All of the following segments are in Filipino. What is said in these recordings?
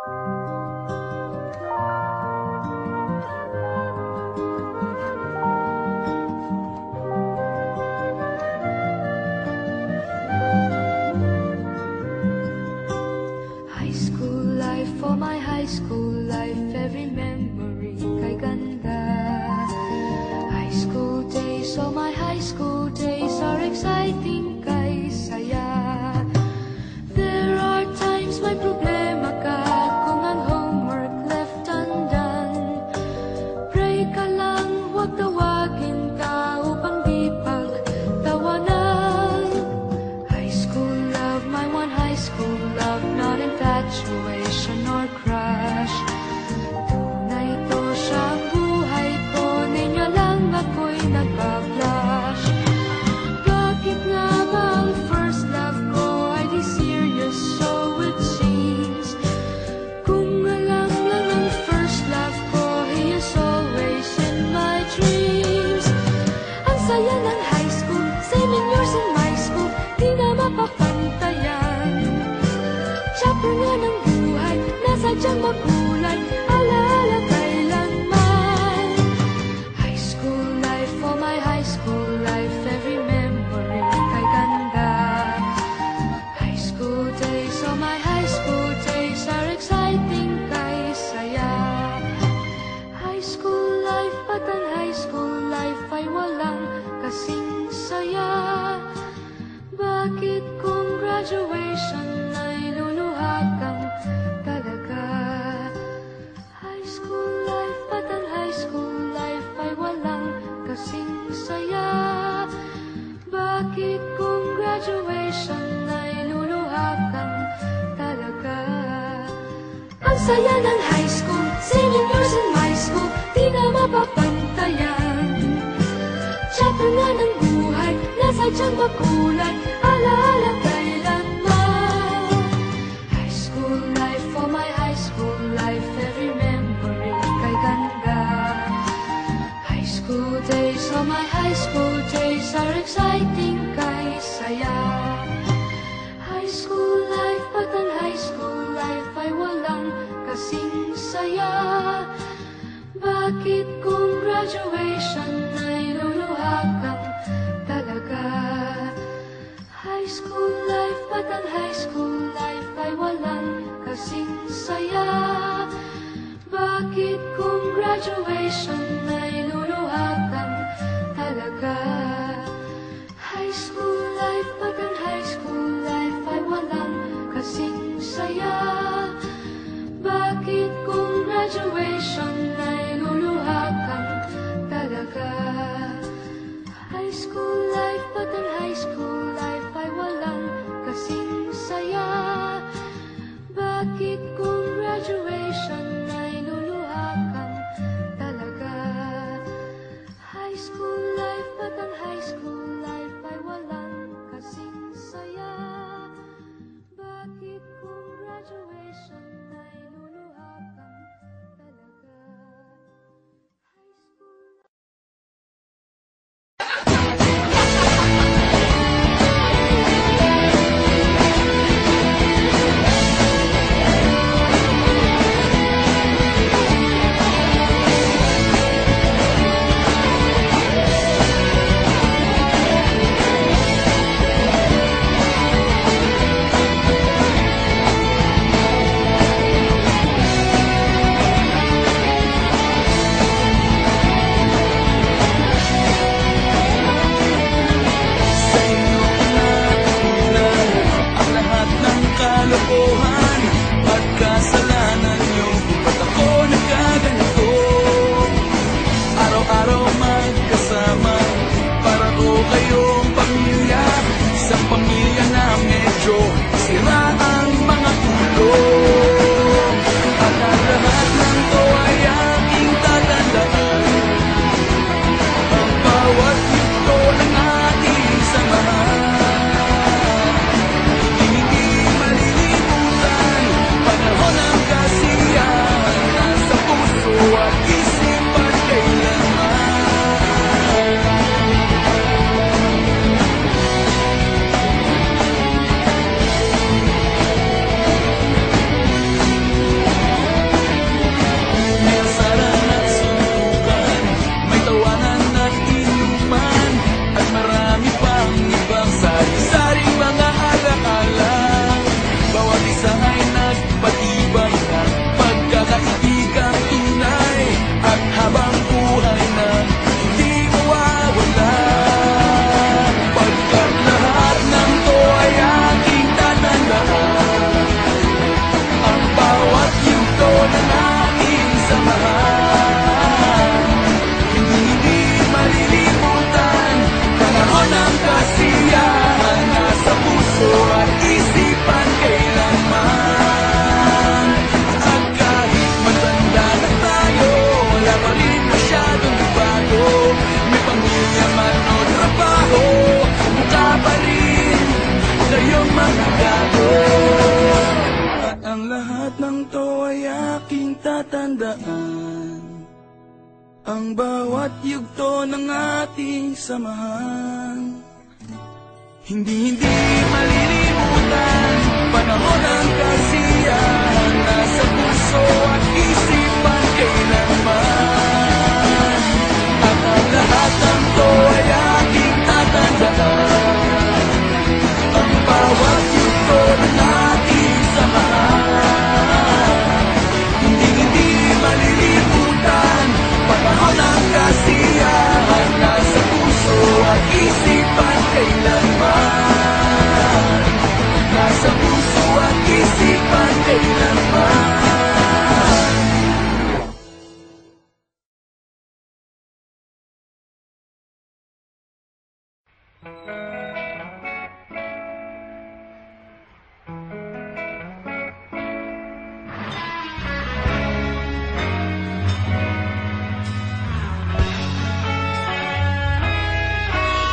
High school life, for my high school life, every memory kay ganda. High school days, oh my high school days are exciting kay saya. There are times may problema ka kung ang homework left undone. Pray ka lang, huwag tawagin ka upang di pagtawanan. High school love, my one high school love, not infatuation or crush. Tunay to siyang buhay ko, ninyo lang ako'y nagpa-blush. Bakit nga ba ang first love ko ay di serious, so it seems? Kung alam lang ang first love ko, he is always in my dreams. Ang saya ng high school, 7 years in my school, di na mapapantayan. Chapter nga ng buhay, nasadyang makulay, alaala kailanman. High school life, for my high school life, every memory kay ganda. High school days, oh my high school days are exciting kay saya. High school life, but ang high school life ay walang kasing saya. Bakit kung graduation ay luluha kang talaga? High school life, but ang high school life ay walang kasing saya. Bakit kung graduation ay luluha kang talaga? Ang saya ng high school, 7 years in my school, di na mapapantayan. Chapter nga ng buhay, nasadyang makulay, alaala kailanman. High school life, for my high school life, every memory kay ganda. High school days, oh my high school days are exciting kay saya. High school life, but ang high school life ay walang kasing saya. Bakit kung graduation ay luluha kang talaga? High school life, but ang high school life ay walang kasing saya. Bakit kung graduation ay luluha kang talaga? High school life, but ang high school life ay walang kasing saya. Bakit kung graduation ay luluha kang talaga? High school life, but ang high school life ay walang kasing saya. Bakit kung graduation ay luluha kang talaga? High school life, but ang ang bawat yugto ng ating samahan. Hindi malilimutan, panahon ng kasiyahan, nasa puso at isipan kailanman. At ang lahat ng to ay aking tatandaan, ang bawat yugto ng ating samahan. Hindi malilimutan, panahon ng kasiyahan, nasa puso at isipan kailanman. Nasa puso at isipan kailanman.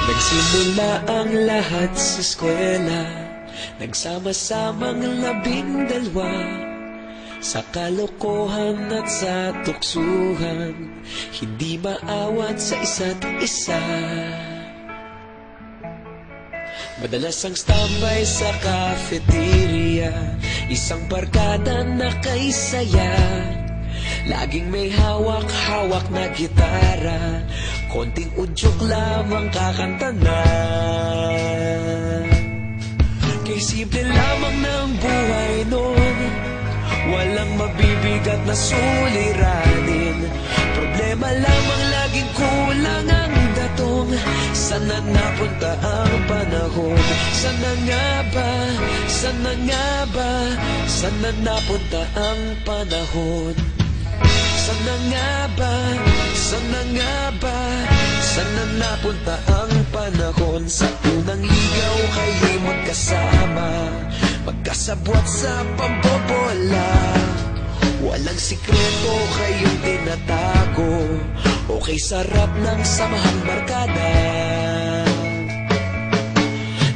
Nagsimula ang lahat sa eskwela, nagsama-samang 12 sa kalokohan at sa tuksuhan, hindi maawat sa isa't isa. Madalas ang standby sa cafeteria, isang barkada na kay saya, laging may hawak-hawak na gitara, konting udyok lamang kakanta na. Kay simple lamang ng buhay nun, walang mabibigat na suliranin, problema lamang laging kulang ang datong. Sana napunta ang panahon? Sana nga ba? Sana nga ba? Sana napunta ang panahon? Sana nga ba? Sana nga ba? Sana napunta ang panahon? Sa unang ligaw kayo'y magkasama, magkasabwat sa pambobola, walang sikreto kayong tinatago, okay sarap ng samahang barkada.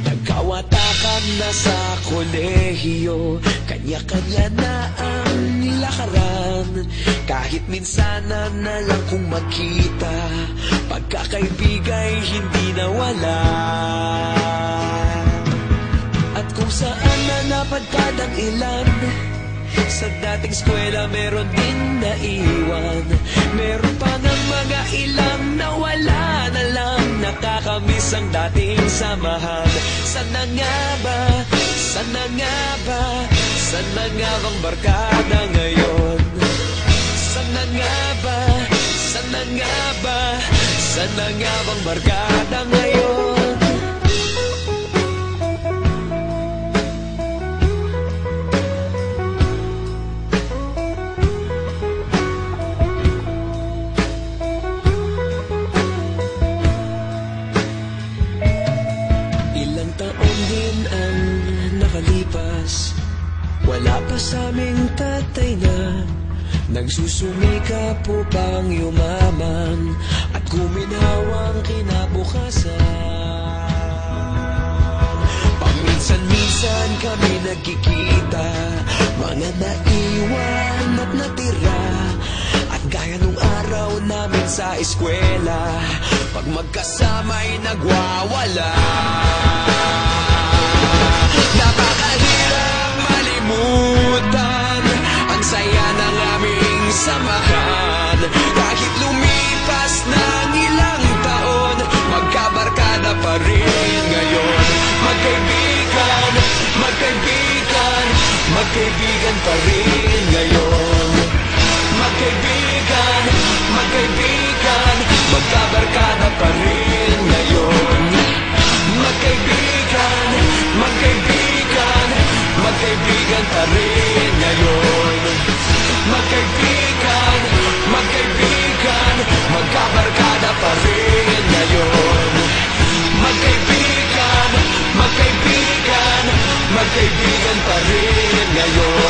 Nagkawatakan na sa kolehiyo, kanya-kanya na ang nilakaran, kahit minsan na lang kung magkita, pagkakaibigay hindi nawala. At kung saan na napadpad ang ilan, sa dating eskwela meron din naiwan, meron pa ng mga ilang nawala na lang, nakakamiss ang dating samahan. Sana nga ba? Sana nga ba? Sana nga bang barkada ngayon? Sana nga ba? Sana nga ba? Sana nga bang barkada ngayon? Ilang taon din ang nakalipas, wala pa sa aming tatay na nagsusumikap upang yumaman at kuminhawang kinabukasan. Paminsan-minsan kami nagkikita, mga naiwan at natira, at gaya nung araw namin sa eskwela, pag magkasama'y nagwawala. Napakahirap malimutan ang saya ng aming samahan, kahit lumipas ng ilang taon, magkabarkada pa rin ngayon. Magkaibigan, magkaibigan, magkaibigan pa rin ngayon. Magkaibigan, magkaibigan, magkabarkada pa rin ngayon. Magkaibigan, magkaibigan, magkaibigan pa rin ngayon. Magkaibigan, magkaibigan, magkabarkada pa rin ngayon. Magkaibigan, magkaibigan, magkaibigan pa rin ngayon.